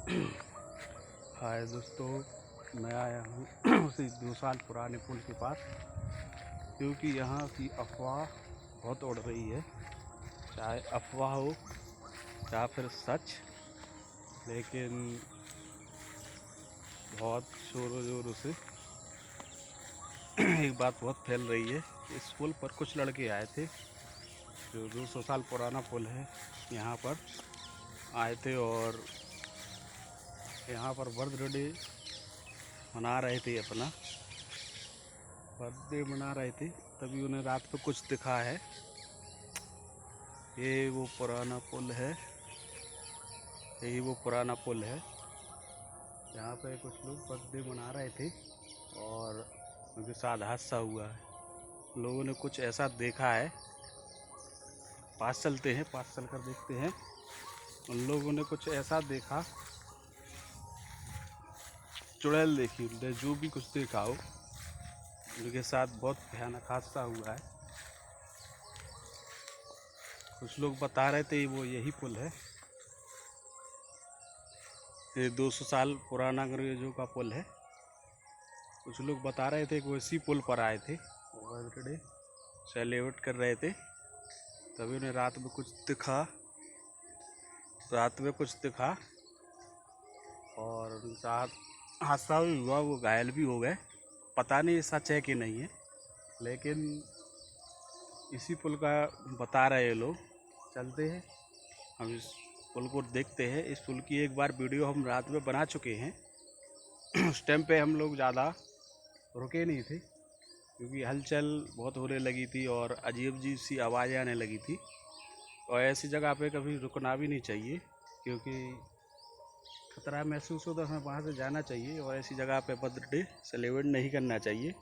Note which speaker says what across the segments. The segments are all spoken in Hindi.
Speaker 1: हाय दोस्तों, मैं आया हूँ उसी 2 साल पुराने पुल के पास, क्योंकि यहाँ की अफवाह बहुत उड़ रही है। चाहे अफवाह हो या फिर सच, लेकिन बहुत शोरों जोरों से एक बात बहुत फैल रही है। इस पुल पर कुछ लड़के आए थे, जो 200 साल पुराना पुल है, यहाँ पर आए थे और यहाँ पर बर्थडे मना रहे थे। अपना बर्थडे मना रहे थे, तभी उन्हें रात को कुछ दिखा है। ये वो पुराना पुल है, यही वो पुराना पुल है। यहाँ पे कुछ लोग बर्थडे मना रहे थे और उनके साथ हादसा हुआ है। लोगों ने कुछ ऐसा देखा है। पास चलते हैं, पास चल कर देखते हैं। उन लोगों ने कुछ ऐसा देखा, चुड़ैल देखी, उनने जो भी कुछ देखा हो, उनके साथ बहुत भयानक हादसा हुआ है। कुछ लोग बता रहे थे वो यही पुल है, ये 200 साल पुराना अंग्रेजों का पुल है। कुछ लोग बता रहे थे कि वो इसी पुल पर आए थे, बर्थडे सेलिब्रेट कर रहे थे, तभी उन्हें रात में कुछ दिखा और उनके साथ हादसा भी हुआ, वो घायल भी हो गए। पता नहीं सच है कि नहीं है, लेकिन इसी पुल का बता रहे लोग। चलते हैं, हम इस पुल को देखते हैं। इस पुल की एक बार वीडियो हम रात में बना चुके हैं। उस टाइम पे हम लोग ज़्यादा रुके नहीं थे, क्योंकि हलचल बहुत होने लगी थी और अजीब अजीब सी आवाज़ें आने लगी थी। और ऐसी जगह पे कभी रुकना भी नहीं चाहिए, क्योंकि खतरा महसूस हो तो हमें वहाँ से जाना चाहिए और ऐसी जगह पे बर्थडे सेलिब्रेट नहीं करना चाहिए।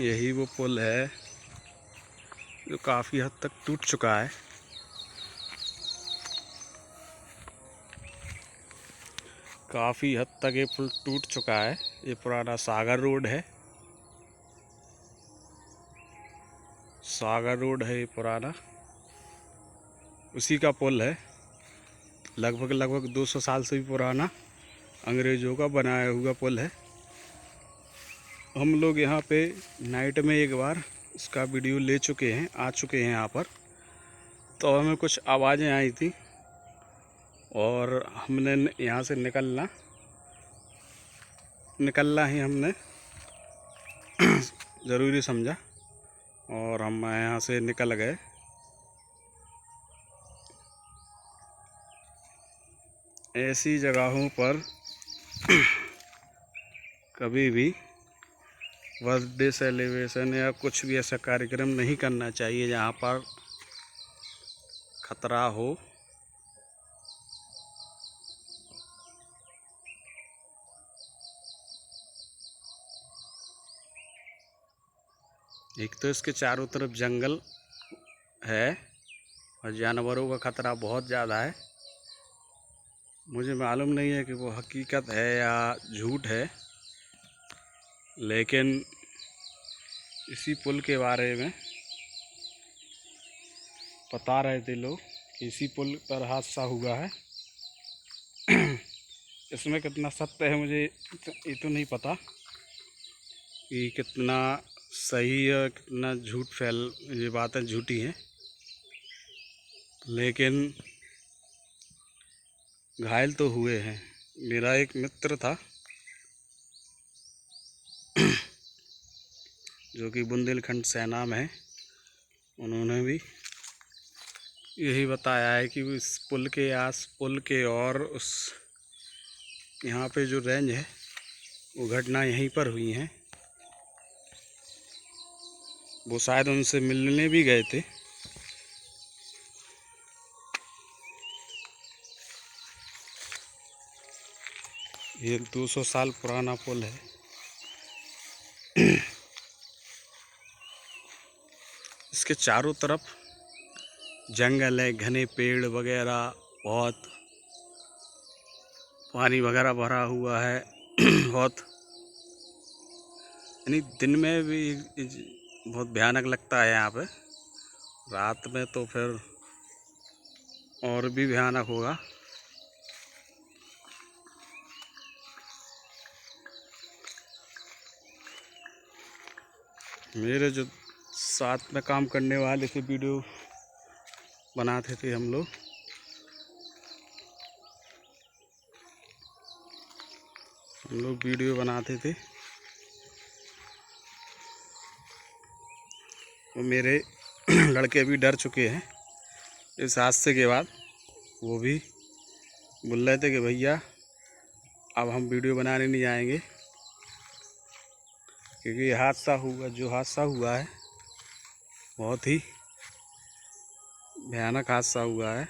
Speaker 1: यही वो पुल है जो काफ़ी हद तक टूट चुका है। काफ़ी हद तक ये पुल टूट चुका है। ये पुराना सागर रोड है, सागर रोड है ये पुराना, उसी का पुल है। लगभग 200 साल से भी पुराना अंग्रेज़ों का बनाया हुआ पुल है। हम लोग यहाँ पे नाइट में एक बार इसका वीडियो ले चुके हैं, आ चुके हैं यहाँ पर। तो हमें कुछ आवाज़ें आई थी और हमने यहाँ से निकलना ही हमने ज़रूरी समझा और हम यहाँ से निकल गए। ऐसी जगहों पर कभी भी बर्थडे सेलिब्रेशन या कुछ भी ऐसा कार्यक्रम नहीं करना चाहिए जहाँ पर खतरा हो। एक तो इसके चारों तरफ जंगल है और जानवरों का खतरा बहुत ज़्यादा है। मुझे मालूम नहीं है कि वो हकीकत है या झूठ है, लेकिन इसी पुल के बारे में बता रहे थे लोग कि इसी पुल पर हादसा हुआ है। इसमें कितना सत्य है मुझे ये तो नहीं पता कि कितना सही है, कितना झूठ ये बातें झूठी हैं, लेकिन घायल तो हुए हैं। मेरा एक मित्र था जो कि बुंदेलखंड सेना में है, उन्होंने भी यही बताया है कि इस पुल के और उस यहाँ पे जो रेंज है वो घटना यहीं पर हुई हैं। वो शायद उनसे मिलने भी गए थे। ये 200 साल पुराना पुल है। इसके चारों तरफ जंगल है, घने पेड़ वगैरह, बहुत पानी वगैरह भरा हुआ है। बहुत, यानी दिन में भी बहुत भयानक लगता है यहाँ पे। रात में तो फिर और भी भयानक होगा। मेरे जो साथ में काम करने वाले थे, वीडियो बनाते थे हम लोग, वीडियो बनाते थे, वो मेरे लड़के भी डर चुके हैं इस हादसे के बाद। वो भी बोल रहे थे कि भैया अब हम वीडियो बनाने नहीं आएंगे, क्योंकि ये हादसा हुआ, जो हादसा हुआ है बहुत ही भयानक हादसा हुआ है।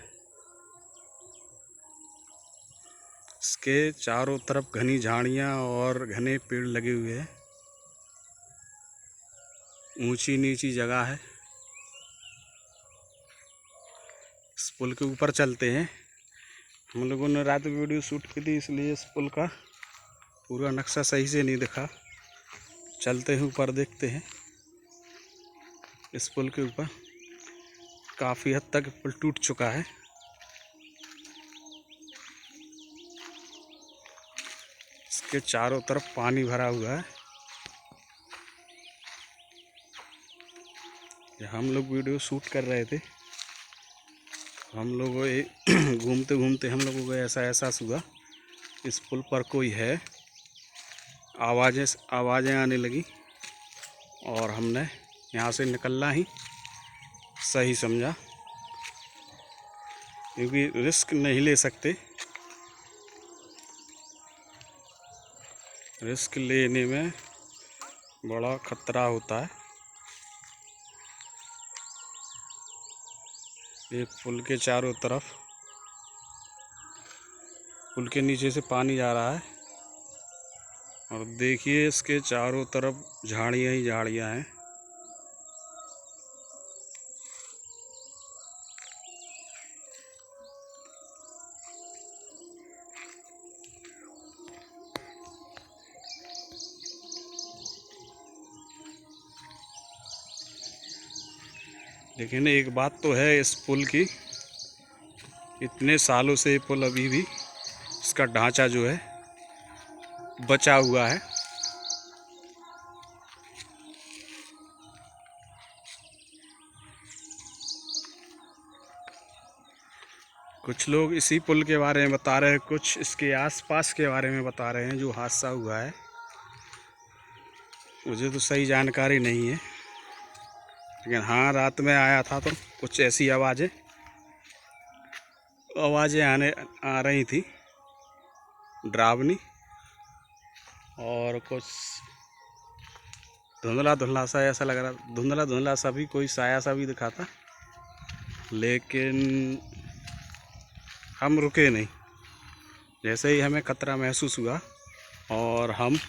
Speaker 1: इसके चारों तरफ घनी झाड़ियाँ और घने पेड़ लगे हुए हैं, ऊंची नीची जगह है। इस पुल के ऊपर चलते हैं। हम लोगों ने रात में वीडियो शूट की थी, इसलिए इस पुल का पूरा नक्शा सही से नहीं दिखा। चलते हैं ऊपर, देखते हैं। इस पुल के ऊपर काफ़ी हद तक पुल टूट चुका है। इसके चारों तरफ पानी भरा हुआ है। हम लोग वीडियो शूट कर रहे थे, हम लोगों घूमते घूमते हम लोगों को ऐसा एहसास हुआ इस पुल पर कोई है। आवाज़ें आने लगी और हमने यहाँ से निकलना ही सही समझा, क्योंकि रिस्क नहीं ले सकते। रिस्क लेने में बड़ा खतरा होता है। ये पुल के चारों तरफ, पुल के नीचे से पानी जा रहा है और देखिए इसके चारों तरफ झाड़ियाँ ही झाड़ियाँ हैं। लेकिन एक बात तो है इस पुल की, इतने सालों से ये पुल अभी भी इसका ढांचा जो है बचा हुआ है। कुछ लोग इसी पुल के बारे में बता रहे हैं, कुछ इसके आसपास के बारे में बता रहे हैं जो हादसा हुआ है। मुझे तो सही जानकारी नहीं है, लेकिन हाँ रात में आया था तो कुछ ऐसी आवाज़ें आ रही थी, डरावनी, और कुछ धुंधला धुंधला सा ऐसा लग रहा, धुंधला धुंधला सा भी कोई साया सा भी दिखा था। लेकिन हम रुके नहीं। जैसे ही हमें खतरा महसूस हुआ और हम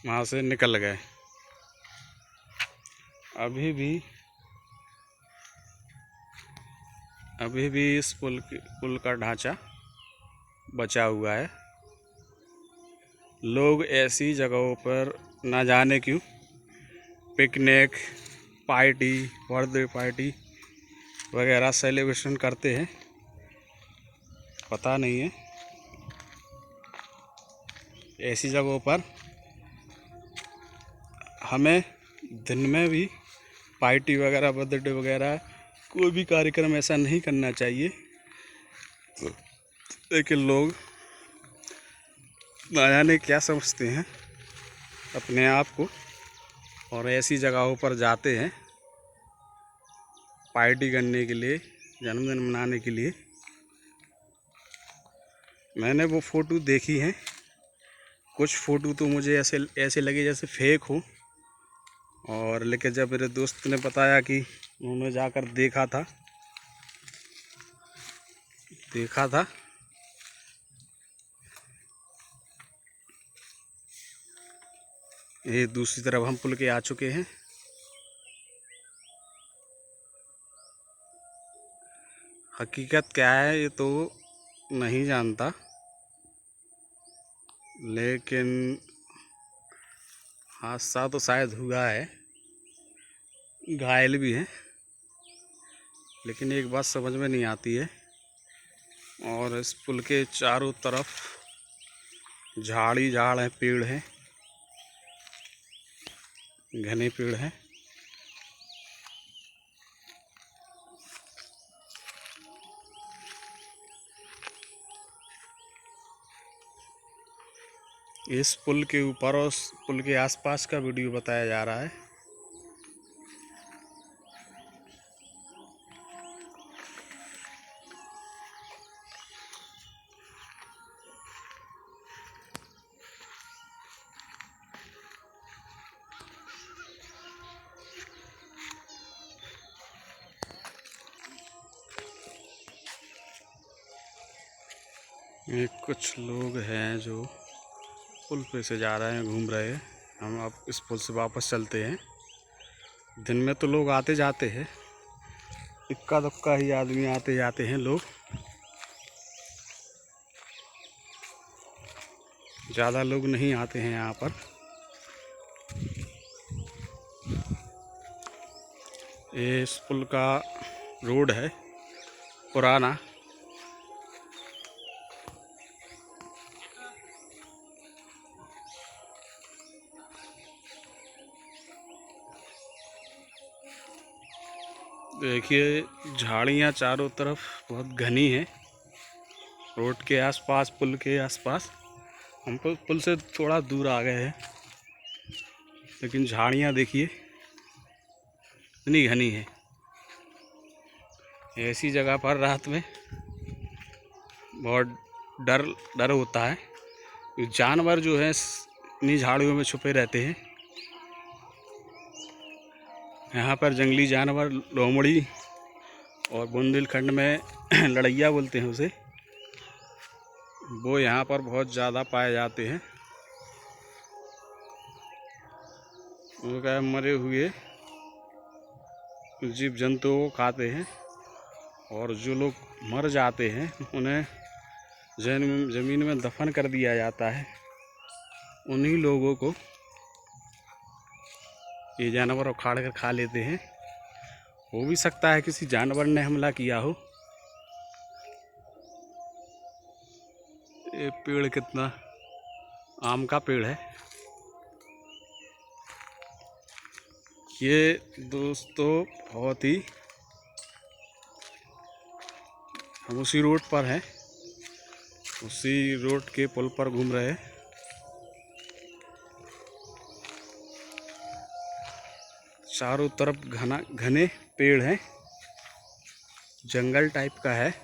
Speaker 1: वहाँ से निकल गए। अभी भी इस पुल का ढांचा बचा हुआ है। लोग ऐसी जगहों पर ना जाने क्यों पिकनिक पार्टी, बर्थडे पार्टी वगैरह सेलिब्रेशन करते हैं, पता नहीं है। ऐसी जगहों पर हमें दिन में भी पार्टी वगैरह, बर्थडे वगैरह, कोई भी कार्यक्रम ऐसा नहीं करना चाहिए। लेकिन लोग ना जाने क्या समझते हैं अपने आप को, और ऐसी जगहों पर जाते हैं पार्टी करने के लिए, जन्मदिन मनाने के लिए। मैंने वो फ़ोटो देखी हैं, कुछ फ़ोटो तो मुझे ऐसे लगे जैसे फेक हो, और लेकिन जब मेरे दोस्त ने बताया कि उन्होंने जाकर देखा था ये दूसरी तरफ हम पुल के आ चुके हैं। हकीकत क्या है ये तो नहीं जानता, लेकिन हादसा तो शायद हुआ है, घायल भी हैं। लेकिन एक बात समझ में नहीं आती है, और इस पुल के चारों तरफ झाड़ ही झाड़ है, पेड़ हैं, घने पेड़ हैं। इस पुल के ऊपर और उस पुल के आसपास का वीडियो बताया जा रहा है। ये कुछ लोग हैं जो पुल पे से जा रहे हैं, घूम रहे हैं। हम अब इस पुल से वापस चलते हैं। दिन में तो लोग आते जाते हैं, इक्का दुक्का ही आदमी आते जाते हैं लोग, ज़्यादा लोग नहीं आते हैं यहाँ पर। ये इस पुल का रोड है पुराना। देखिए झाड़ियाँ चारों तरफ बहुत घनी है, रोड के आसपास, पुल के आसपास। हम पुल से थोड़ा दूर आ गए हैं, लेकिन झाड़ियाँ देखिए इतनी घनी है। ऐसी जगह पर रात में बहुत डर होता है। जानवर जो है इन्हीं झाड़ियों में छुपे रहते हैं। यहाँ पर जंगली जानवर लोमड़ी और बुंदेलखंड में लड़ैया बोलते हैं उसे, वो यहाँ पर बहुत ज़्यादा पाए जाते हैं। वो क्या मरे हुए जीव जंतुओं को खाते हैं, और जो लोग मर जाते हैं उन्हें ज़मीन में दफन कर दिया जाता है। उन्हीं लोगों को ये जानवर उखाड़ कर खा लेते हैं। हो भी सकता है किसी जानवर ने हमला किया हो। ये पेड़ कितना, आम का पेड़ है ये दोस्तों। बहुत ही, हम उसी रोड पर हैं, उसी रोड के पुल पर घूम रहे हैं। चारों तरफ घने पेड़ हैं, जंगल टाइप का है।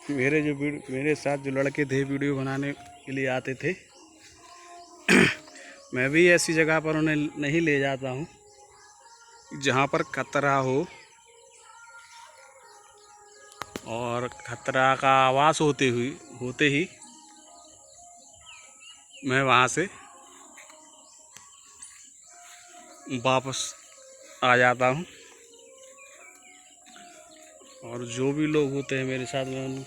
Speaker 1: मेरे साथ जो लड़के थे वीडियो बनाने के लिए आते थे, मैं भी ऐसी जगह पर उन्हें नहीं ले जाता हूँ जहाँ पर खतरा हो, और खतरा का आवाज़ होते ही मैं वहाँ से वापस आ जाता हूँ। और जो भी लोग होते हैं मेरे साथ में,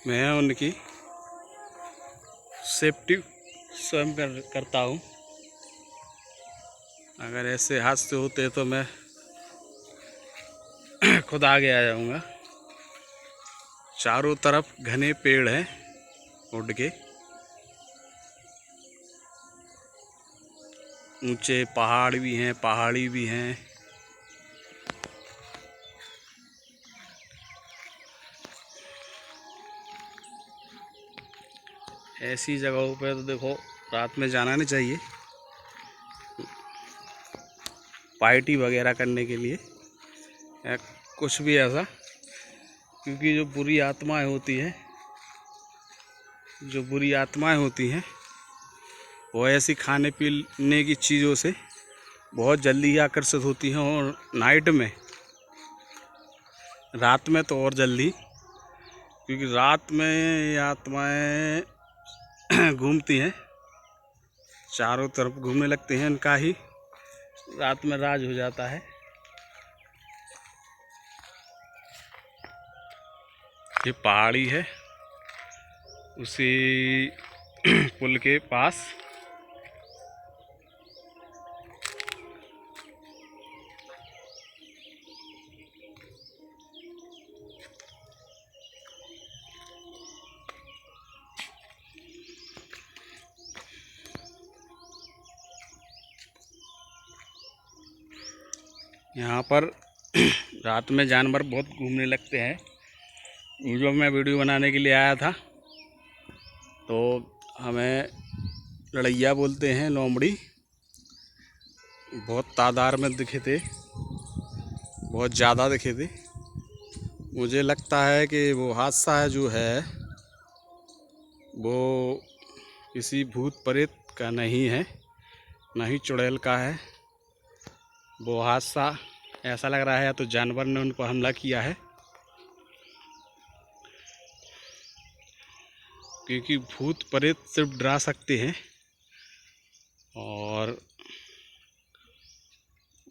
Speaker 1: मैं उनकी सेफ्टी स्वयं करता हूँ। अगर ऐसे हादसे होते तो मैं खुद आगे आ जाऊँगा। चारों तरफ घने पेड़ हैं रोड के, ऊंचे पहाड़ भी हैं, पहाड़ी भी हैं। ऐसी जगहों पे तो देखो रात में जाना नहीं चाहिए, पार्टी वगैरह करने के लिए या कुछ भी ऐसा, क्योंकि जो बुरी आत्माएं होती हैं वो ऐसी खाने पीने की चीज़ों से बहुत जल्दी ही आकर्षित होती हैं, और नाइट में, रात में तो और जल्दी, क्योंकि रात में ये आत्माएं घूमती हैं, चारों तरफ घूमने लगते हैं। इनका ही रात में राज हो जाता है। ये पहाड़ी है, उसी पुल के पास। यहाँ पर रात में जानवर बहुत घूमने लगते हैं। जब मैं वीडियो बनाने के लिए आया था तो हमें लड़ैया बोलते हैं, लोमड़ी बहुत तादाद में दिखे थे, बहुत ज़्यादा दिखे थे। मुझे लगता है कि वो हादसा है जो है वो किसी भूत प्रेत का नहीं है, ना ही चुड़ैल का है। वो हादसा ऐसा लग रहा है या तो जानवर ने उन पर हमला किया है, क्योंकि भूत प्रेत सिर्फ डरा सकते हैं और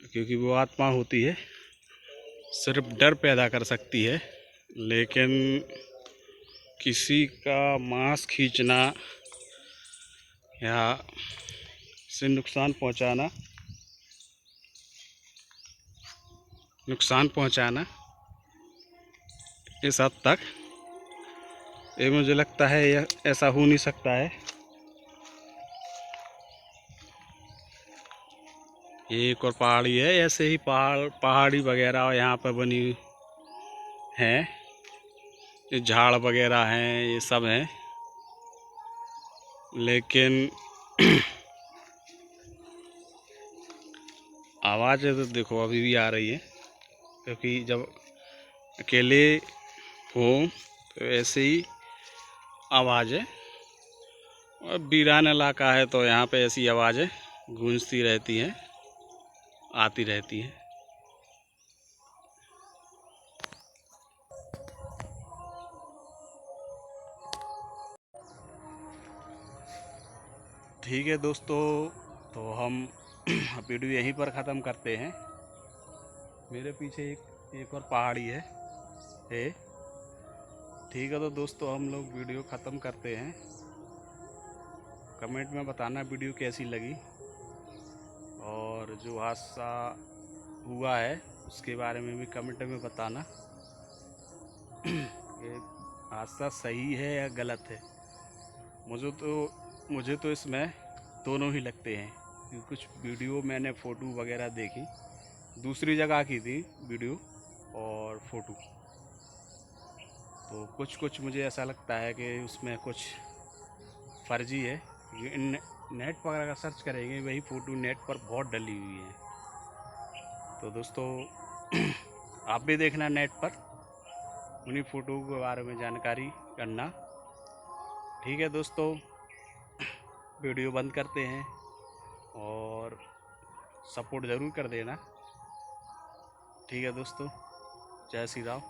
Speaker 1: क्योंकि वो आत्मा होती है सिर्फ डर पैदा कर सकती है, लेकिन किसी का मांस खींचना या से नुकसान पहुंचाना इस हद तक ये मुझे लगता है यह ऐसा हो नहीं सकता है। ये एक और पहाड़ी है, ऐसे ही पहाड़ी वगैरह यहाँ पर बनी हैं, ये झाड़ वगैरह हैं, ये सब हैं, लेकिन आवाज़ें तो देखो अभी भी आ रही है, क्योंकि जब अकेले हो तो ऐसे ही आवाज़ें, और वीरान इलाका है तो यहाँ पे ऐसी आवाज़ें गूंजती रहती हैं, आती रहती हैं। ठीक है दोस्तों, तो हम वीडियो यहीं पर ख़त्म करते हैं। मेरे पीछे एक और पहाड़ी है। ठीक है, तो दोस्तों हम लोग वीडियो ख़त्म करते हैं। कमेंट में बताना वीडियो कैसी लगी, और जो हादसा हुआ है उसके बारे में भी कमेंट में बताना कि हादसा सही है या गलत है। मुझे तो इसमें दोनों ही लगते हैं, क्योंकि कुछ वीडियो मैंने फ़ोटो वगैरह देखी, दूसरी जगह की थी वीडियो और फ़ोटो, तो कुछ मुझे ऐसा लगता है कि उसमें कुछ फर्जी है। नेट पर अगर सर्च करेंगे वही फ़ोटो नेट पर बहुत डली हुई है। तो दोस्तों आप भी देखना नेट पर, उन्हीं फ़ोटो के बारे में जानकारी करना। ठीक है दोस्तों, वीडियो बंद करते हैं और सपोर्ट ज़रूर कर देना। ठीक है दोस्तों, जय श्री राम।